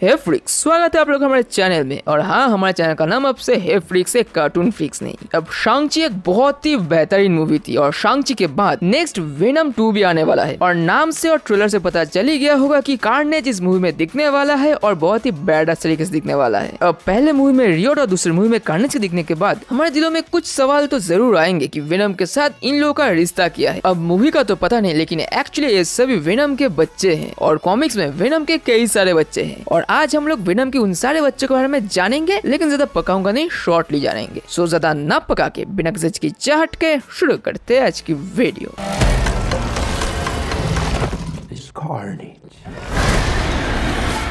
हे फ्रिक्स, स्वागत है आप लोग हमारे चैनल में। और हाँ, हमारे चैनल का नाम अब से हे फ्रिक्स है, कार्टून फ्रिक्स नहीं। अब शांग-ची एक बहुत ही बेहतरीन मूवी थी और शांग-ची के बाद नेक्स्ट वेनम 2 भी आने वाला है। और नाम से और ट्रेलर से पता चल ही गया होगा कि कार्नेज इस मूवी में दिखने वाला है और बहुत ही बैडास तरीके से दिखने वाला है। अब पहले मूवी में रियोट और दूसरी मूवी में कार्नेज के दिखने के बाद हमारे दिलों में कुछ सवाल तो जरूर आएंगे कि वेनम के साथ इन लोगों का रिश्ता क्या है। अब मूवी का तो पता नहीं, लेकिन एक्चुअली ये सभी वेनम के बच्चे हैं और कॉमिक्स में वेनम के कई सारे बच्चे हैं। और आज हम लोग वेनम के उन सारे बच्चों के बारे में जानेंगे, लेकिन ज्यादा पकाऊंगा नहीं, शॉर्टली जानेंगे। सो ज्यादा ना पका के बिना किसी की चाहट के शुरू करते हैं आज की video.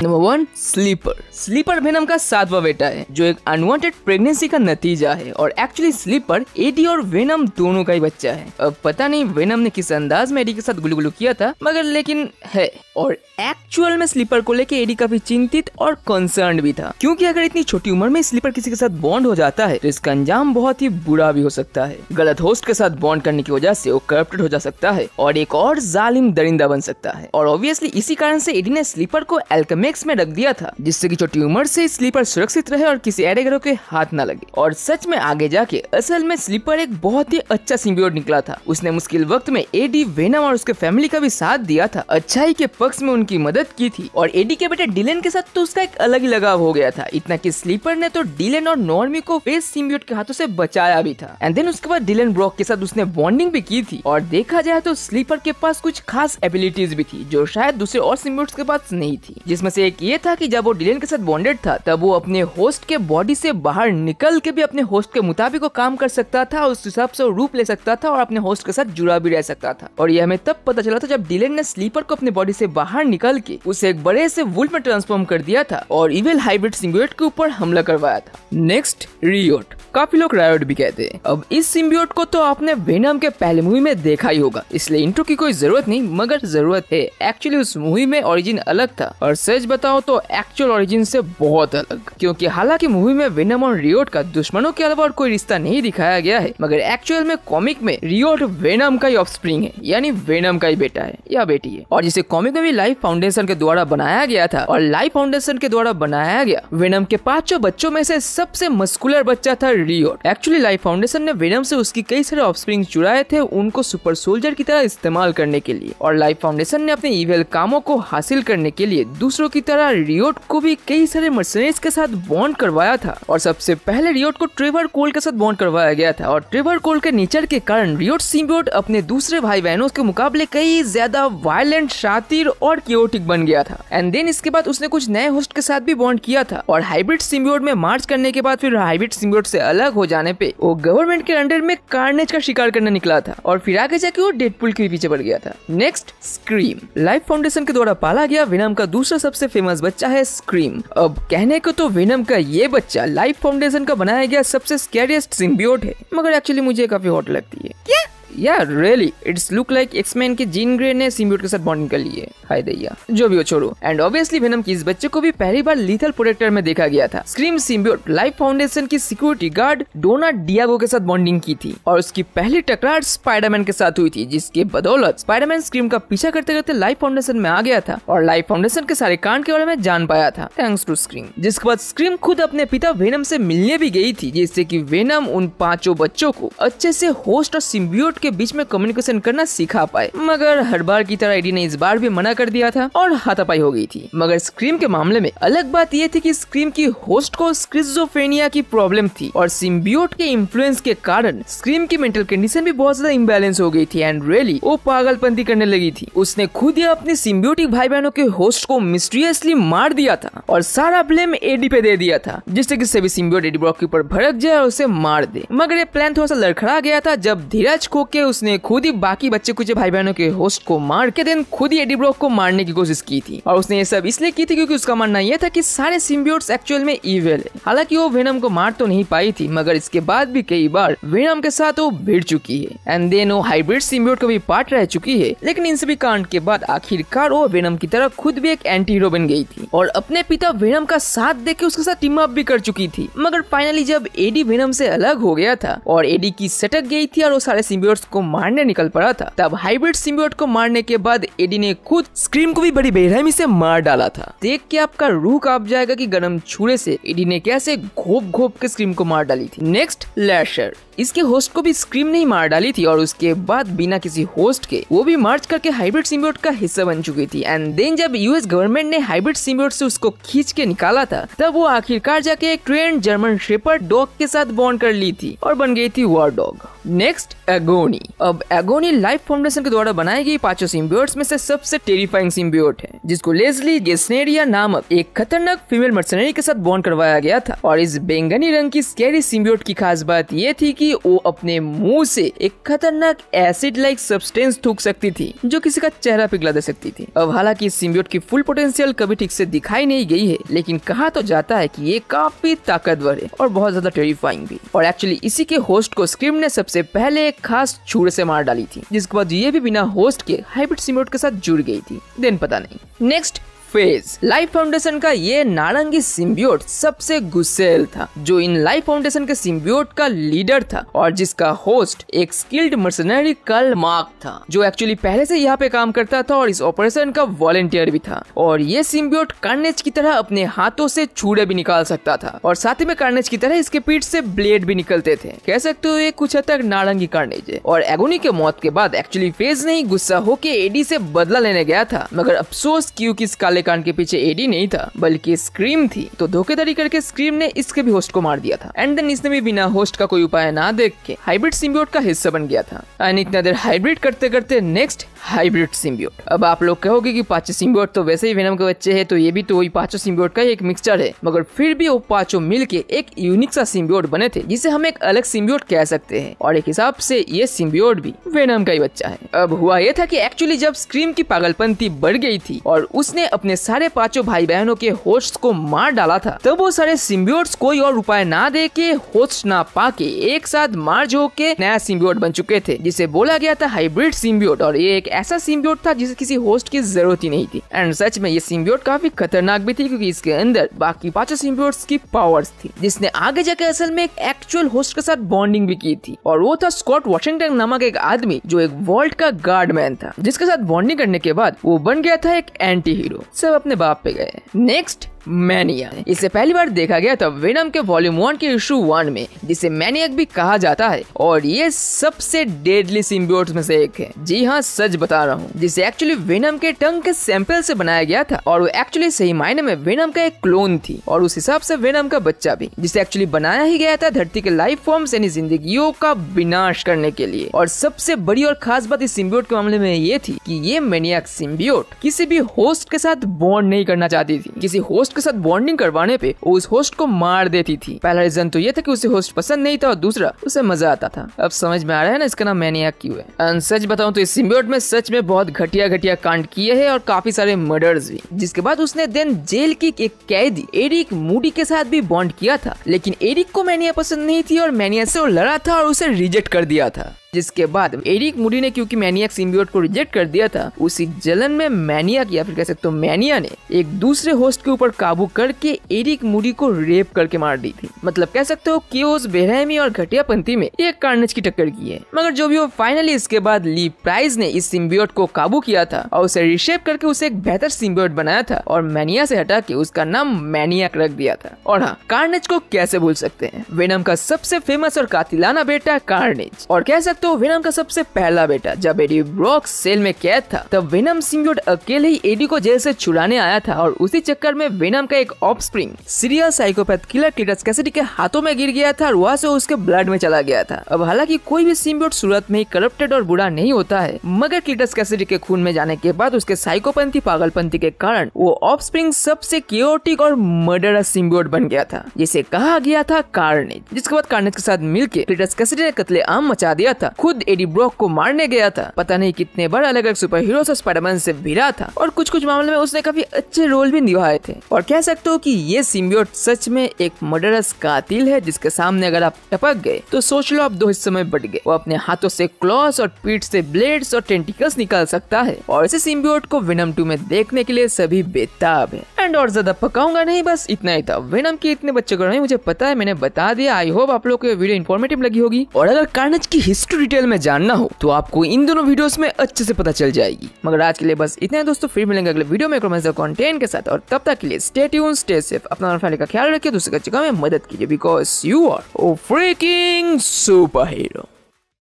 Number 1, sleeper. Sleeper Venom का 7वां बेटा है जो एक अनवांटेड प्रेगनेंसी का नतीजा है। और एक्चुअली स्लीपर एडी और वेनम दोनों का ही बच्चा है। अब पता नहीं वेनम ने किस अंदाज में एडी के साथ गुलू किया था, मगर लेकिन है। और एक्चुअल में स्लीपर को लेके एडी काफी चिंतित और कंसर्न भी था, क्योंकि अगर इतनी छोटी उम्र में स्लीपर किसी के साथ बॉन्ड हो जाता है तो इसका अंजाम बहुत ही बुरा भी हो सकता है। गलत होस्ट के साथ बॉन्ड करने की वजह से वो करप्टेड हो जा सकता है और एक और जालिम दरिंदा बन सकता है। और ऑब्वियसली इसी कारण से एडी ने स्लीपर को एल्केमिक्स में रख दिया था, जिससे कि छोटी उम्र से स्लीपर सुरक्षित रहे और किसी एडेगरों के हाथ न लगे। और सच में आगे जाके असल में स्लीपर एक बहुत ही अच्छा सिम्बियोट निकला था। उसने मुश्किल वक्त में एडी, वेनम और उसके फैमिली का भी साथ दिया था, अच्छाई के पक्ष में उनकी मदद की थी। और एडी के बेटे डिलेन के साथ तो उसका एक अलग ही लगाव हो गया था, इतना कि स्लीपर ने तो डिलेन और नॉर्मी को फेस सिम्बियोट के हाथों से बचाया भी था। एंड देन उसके बाद डिलेन ब्रॉक के साथ उसने बॉन्डिंग भी की थी। और देखा जाए तो स्लीपर के पास कुछ खास एबिलिटीज भी थी जो शायद दूसरे और सिम्बियोट्स के पास नहीं थी, जिसमें से एक ये था कि जब वो डिलेन के साथ बॉन्डेड था तब वो अपने होस्ट के बॉडी से बाहर निकल के भी अपने होस्ट के मुताबिक वो काम कर सकता था, उस हिसाब से रूप ले सकता था और अपने होस्ट के साथ जुड़ा भी रह सकता था। और ये हमें तब पता चला था जब डिलेन ने स्लीपर को अपने बॉडी से बाहर निकल के उसे एक बड़े से वुल्फ में ट्रांसफॉर्म कर दिया था और इविल हाइब्रिड सिम्बियोट के ऊपर हमला करवाया था। Next, Riot. काफी लोग रायोट भी कहते हैं। अब इस सिम्बियोट को तो आपने वेनम के पहले मूवी में देखा ही होगा, इसलिए इंट्रो की कोई जरूरत नहीं, मगर जरूरत है। एक्चुअली उस मूवी में ओरिजिन अलग था और सच बताओ तो एक्चुअल ओरिजिन से बहुत अलग, क्योंकि हालांकि मूवी में वेनम और रियोट का दुश्मनों के अलावा और कोई रिश्ता नहीं दिखाया गया है, मगर एक्चुअल में कॉमिक में रियोट वेनम का ही ऑफस्प्रिंग है, यानी वेनम का ही बेटा है या बेटी है। और जिसे कॉमिक में भी लाइफ फाउंडेशन के द्वारा बनाया गया था। और लाइफ फाउंडेशन के द्वारा बनाया गया वेनम के 5 बच्चों में से सबसे मस्कुलर बच्चा था रियोट। एक्चुअली लाइफ फाउंडेशन ने वेनम से उसकी कई सारे ऑफस्प्रिंग चुराए थे, उनको सुपर सोल्जर की तरह इस्तेमाल करने के लिए। और लाइफ फाउंडेशन ने अपने इविल कामों को हासिल करने के लिए दूसरों की तरह रियोट को भी कई सारे मर्सनरीज के साथ बॉन्ड करवाया था। और सबसे पहले रियोट को ट्रेवर कोल के साथ बॉन्ड करवाया गया था। और ट्रेवर कोल के नेचर के कारण रियोट सिम्बियोट अपने दूसरे भाई बहनों के मुकाबले कई ज्यादा वायलेंट, शातिर और क्योटिक बन गया था। एंड देन इसके बाद उसने कुछ नए होस्ट के साथ भी बॉन्ड किया था। और हाइब्रिड सिम्बियोट में मार्च करने के बाद फिर हाइब्रिड सिम्बियोट से अलग हो जाने पे वो गवर्नमेंट के अंडर में कार्नेज का शिकार करने निकला था और फिर आगे जाके वो डेडपुल के पीछे पड़ गया था। Next, scream. लाइफ फाउंडेशन के द्वारा पाला गया वेनम का दूसरा सबसे फेमस बच्चा है स्क्रीम। अब कहने को तो वेनम का ये बच्चा लाइफ फाउंडेशन का बनाया गया सबसे स्कैरियस्ट सिम्बियोट है, मगर एक्चुअली मुझे काफी हॉट लगती है। क्या? या really it's look like X-Men के जीन ग्रे ने सिम्बियोट के साथ बॉन्डिंग कर ली है। हाय दैया, जो भी हो छोड़ो। एंड ऑब्वियसली वेनम की इस बच्चे को भी पहली बार लीथल प्रोटेक्टर में देखा गया था। स्क्रीम सिम्बियोट लाइफ फाउंडेशन की सिक्योरिटी गार्ड डोना डियागो के साथ बॉन्डिंग की थी और उसकी पहली टकरार स्पाइडरमैन के साथ हुई थी, जिसके बदौलत स्पाइडरमैन स्क्रीम का पीछा करते करते लाइफ फाउंडेशन में आ गया था और लाइफ फाउंडेशन के सारे कांड के बारे में जान पाया था, थैंक्स टू स्क्रीम। जिसके बाद स्क्रीम खुद अपने पिता वेनम से मिलने भी गई थी, जिससे कि वेनम उन 5 बच्चों को अच्छे से होस्ट और सिम्बियोट के बीच में कम्युनिकेशन करना सिखा पाए। मगर हर बार की तरह एडी ने इस बार भी मना कर दिया था और हाथापाई हो गई थी। मगर स्क्रीम के मामले में अलग बात यह थी कि स्क्रीम की होस्ट को स्किज़ोफ्रेनिया की प्रॉब्लम थी और सिम्बियोट के इन्फ्लुएंस के कारण स्क्रीम की मेंटल कंडीशन भी बहुत ज्यादा इम्बैलेंस हो गई थी एंड रियली वो पागलपंती करने लगी थी। उसने खुद ही अपने सिम्बियोटिक भाई बहनों के होस्ट को मिस्टीरियसली मार दिया था और सारा ब्लेम एडी पे दे दिया था, जिससे कि सभी सिम्बियोट एडी ब्रॉक के ऊपर भड़क जाए और उसे मार दे। मगर ये प्लान थोड़ा सा लड़खड़ा गया था जब धीरज खो के उसने खुद ही बाकी बच्चे कुछ भाई बहनों के होस्ट को मार के देन खुद ही एडी ब्रॉक को मारने की कोशिश की थी। और उसने ये सब इसलिए की थी क्योंकि उसका मानना यह था कि सारे सिम्बियोट्स एक्चुअल में इविल है। हालांकि वो वेनम को मार तो नहीं पाई थी, मगर इसके बाद भी कई बार वेनम के साथ वो भिड़ चुकी है एंड देन वो हाइब्रिड सिम्बियोट का भी पार्ट रह चुकी है। लेकिन इन सभी कांड के बाद आखिरकार वो वेनम की तरह खुद भी एक एंटी हीरो बन गई थी और अपने पिता वेनम का साथ देके उसके साथ टीम अप भी कर चुकी थी। मगर फाइनली जब एडी वेनम से अलग हो गया था और एडी की सटक गई थी और वो सारे सिम्बियोट्स को मारने निकल पड़ा था, तब हाइब्रिड सिम्बियोट को मारने के बाद एडी ने खुद स्क्रीम को भी बड़ी बेरहमी से मार डाला था। देख के आपका रूह कांप जाएगा कि गरम छुरे से एडी ने कैसे घोप के स्क्रीम को मार डाली थी। नेक्स्ट, लैशर। इसके होस्ट को भी स्क्रीम ने ही मार डाली थी और उसके बाद बिना किसी होस्ट के वो भी मार्च करके हाइब्रिड सिम्बियोट का हिस्सा बन चुकी थी। एंड देन जब यूएस गवर्नमेंट ने हाइब्रिड सिम्बियोट से उसको खींच के निकाला था, तब वो आखिरकार जाके एक ट्रेंड जर्मन शेपर्ड डॉग के साथ बॉन्ड कर ली थी और बन गई थी वॉर डॉग। Next, agony. अब एगोनी लाइफ फाउंडेशन के द्वारा बनाई गई 5 सिम्बियोट्स में से सबसे टेरिफाइंग सिम्बियोट है, जिसको लेस्ली गेस्नेरिया नामक एक खतरनाक फीमेल मर्सनरी के साथ बॉन्ड करवाया गया था। और इस बैंगनी रंग की स्कैरी सिम्बियोट की खास बात ये थी कि वो अपने मुंह से एक खतरनाक एसिड लाइक सब्सटेंस थूक सकती थी जो किसी का चेहरा पिघला दे सकती थी। अब हालांकि इस सिम्बियोट की फुल पोटेंशियल कभी ठीक से दिखाई नहीं गई है, लेकिन कहा तो जाता है कि ये काफी ताकतवर है और बहुत ज्यादा टेरिफाइंग भी। और एक्चुअली इसी के होस्ट को स्क्रीम ने सबसे पहले एक खास छुरे से मार डाली थी, जिसके बाद ये भी बिना होस्ट के हाइब्रिड सिम्बियोट के साथ जुड़ गई थी। देन पता नहीं। Next, phase. लाइफ फाउंडेशन का ये नारंगी सिम्बियोट सबसे गुस्सेल था, जो इन लाइफ फाउंडेशन के सिम्बियोट का लीडर था और जिसका होस्ट एक स्किल्ड मर्सनरी कार्ल मार्क था, जो एक्चुअली पहले से यहाँ पे काम करता था और इस ऑपरेशन का वॉलंटियर भी था। और ये सिम्बियोट कार्नेज की तरह अपने हाथों से छुरे भी निकाल सकता था और साथ ही में कार्नेज की तरह इसके पीठ से ब्लेड भी निकलते थे। कह सकते हो ये कुछ हद तक नारंगी कार्नेज है। और एगोनी के मौत के बाद एक्चुअली फेज ने ही गुस्सा होके एडी से बदला लेने गया था, मगर अफसोस क्योंकि इस काले कांड के पीछे एडी नहीं था बल्कि स्क्रीम थी, तो धोखेधड़ी करके स्क्रीम ने इसके भी होस्ट को मार दिया था। एंड देन इसने भी बिना होस्ट का कोई उपाय ना देख के हाइब्रिड सिम्बियोट का हिस्सा बन गया था। एंड इतना देर हाइब्रिड करते करते नेक्स्ट, हाइब्रिड सिम्बियोट। अब आप लोग कहोगे कि 5 सिम्बियोट तो वैसे ही वेनम के बच्चे हैं, तो ये भी तो वही 5 सिम्बियोट का एक मिक्सचर है, मगर फिर भी वो 5 मिलके एक यूनिक सा सिम्बियोट बने थे, जिसे हम एक अलग सिम्बियोट कह सकते हैं। और एक हिसाब से ये सिम्बियोट भी वेनम का ही बच्चा है। अब हुआ ये था कि एक्चुअली जब स्क्रीम की पागलपंती बढ़ गई थी और उसने अपने सारे 5 भाई बहनों के होस्ट को मार डाला था, तब वो सारे सिम्बियोट्स कोई और उपाय ना दे के होस्ट ना पाके एक साथ मार्ज होके नया सिम्बियोट बन चुके थे, जिसे बोला गया था हाइब्रिड सिम्बियोट। और ये एक ऐसा सिम्बियोट था जिसे किसी होस्ट की जरूरत ही नहीं थी। एंड सच में ये सिम्बियोट काफी खतरनाक भी थी, क्योंकि इसके अंदर बाकी 5 सिम्बियोट्स की पावर्स थी, जिसने आगे जाकर असल में एक एक्चुअल होस्ट के साथ बॉन्डिंग भी की थी। और वो था स्कॉट वॉशिंगटन नामक एक आदमी, जो एक वॉल्ट का गार्डमैन था, जिसके साथ बॉन्डिंग करने के बाद वो बन गया था एक एंटी हीरो। सब अपने बाप पे गए। Next, mania. इसे पहली बार देखा गया था वेनम के वॉल्यूम 1 के इशू 1 में, जिसे मैनियक भी कहा जाता है। और ये सबसे डेडली सिम्बियोट्स में से एक है। जी हाँ, सच बता रहा हूँ, जिसे एक्चुअली वेनम के टंग के सैंपल से बनाया गया था। और वो एक्चुअली सही मायने में वेनम का एक क्लोन थी, और उस हिसाब से वेनम का बच्चा भी, जिसे एक्चुअली बनाया ही गया था धरती के लाइफ फॉर्म्स यानी जिंदगियों का विनाश करने के लिए। और सबसे बड़ी और खास बात इस सिम्बियोट के मामले में ये थी कि ये मैनियक सिम्बियोट किसी भी होस्ट के साथ बॉन्ड नहीं करना चाहती थी। किसी होस्ट के साथ बॉन्डिंग करवाने पे वो उस होस्ट को मार देती थी। पहला रीजन तो ये था कि उसे होस्ट पसंद नहीं था, और दूसरा उसे मजा आता था। अब समझ में आ रहा है ना इसका नाम मैनियक क्यों है। सच बताऊं तो इस सिम्बियोट में सच में बहुत घटिया कांड किए हैं और काफी सारे मर्डर्स भी, जिसके बाद उसने देन जेल की एक कैदी एरिक मूडी के साथ भी बॉन्ड किया था। लेकिन एरिक को मैनिया पसंद नहीं थी और मैनिया से वो लड़ा था और उसे रिजेक्ट कर दिया था। जिसके बाद एरिक मूडी ने क्योंकि मैनियक सिम्बियोट को रिजेक्ट कर दिया था, उसी जलन में मैनियक या फिर कह सकते हो मैनिया ने एक दूसरे होस्ट के ऊपर काबू करके एरिक मूडी को रेप करके मार दी थी। मतलब कह सकते हो कि उस बेरहमी और घटियापंथी में एक कार्नेज की टक्कर की है। मगर जो भी हो, फाइनली इसके बाद ली प्राइज ने इस सिम्बियोट को काबू किया था और उसे रिशेप करके उसे एक बेहतर सिम्बियोट बनाया था और मैनिया से हटा के उसका नाम मैनियक रख दिया था। और हाँ, कार्नेज को कैसे भूल सकते हैं, वेनम का सबसे फेमस और कातिलाना बेटा कार्नेज। और कह सकते हो वेनम का सबसे पहला बेटा। जब एडी ब्रॉक सेल में कैद था, तब वेनम सिम्बियोट अकेले ही एडी को जेल से छुड़ाने आया था और उसी चक्कर में वेनम का एक offspring serial psychopath killer Cletus Cassidy के हाथों में गिर गया था और वहाँ से उसके ब्लड में चला गया था। अब हालांकि कोई भी सिम्बियोट शुरुआत में ही करप्टेड और बुरा नहीं होता है, मगर क्लीटस कैसिडी के खून में जाने के बाद उसके साइकोपैथी पागलपंती के कारण वो ऑफस्प्रिंग सबसे केओटिक और मर्डरस सिम्बियोट बन गया था, जिसे कहा गया था कार्नेज। जिसके बाद कार्नेज के साथ मिलकर क्लीटस कैसिडी ने कत्लेआम मचा दिया था, खुद एडी ब्रॉक को मारने गया था। पता नहीं कितने बार अलग अलग सुपर हीरो से स्पाइडरमैन से भिड़ा था और कुछ मामले में उसने काफी अच्छे रोल भी निभाए थे। और कह सकते हो कि ये सिम्बियोट सच में एक मर्डरस कातिल है, जिसके सामने अगर आप टपक गए तो सोच लो आप 2 हिस्सों में बट गए। वो अपने हाथों से क्लॉस और पीठ से ब्लेड्स और टेंटिकल्स निकाल सकता है। और इसे सिम्बियोट को वेनम 2 में देखने के लिए सभी बेताब है। एंड और ज्यादा पकाऊंगा नहीं, बस इतना ही था। वेनम के इतने बच्चे को नहीं मुझे पता है, मैंने बता दिया। आई होप आप लोग को वीडियो इन्फॉर्मेटिव लगी होगी, और अगर कार्नेज की हिस्ट्री डिटेल में जानना हो तो आपको इन दोनों वीडियोस में अच्छे से पता चल जाएगी। मगर आज के लिए बस इतना है दोस्तों, फिर मिलेंगे अगले वीडियो में कंटेंट के साथ, और तब तक के लिए स्टे ट्यून, स्टे सेफ, अपना और फैमिली का ख्याल रखिए, दूसरे की जगह में मदद कीजिए, because you are freaking super hero.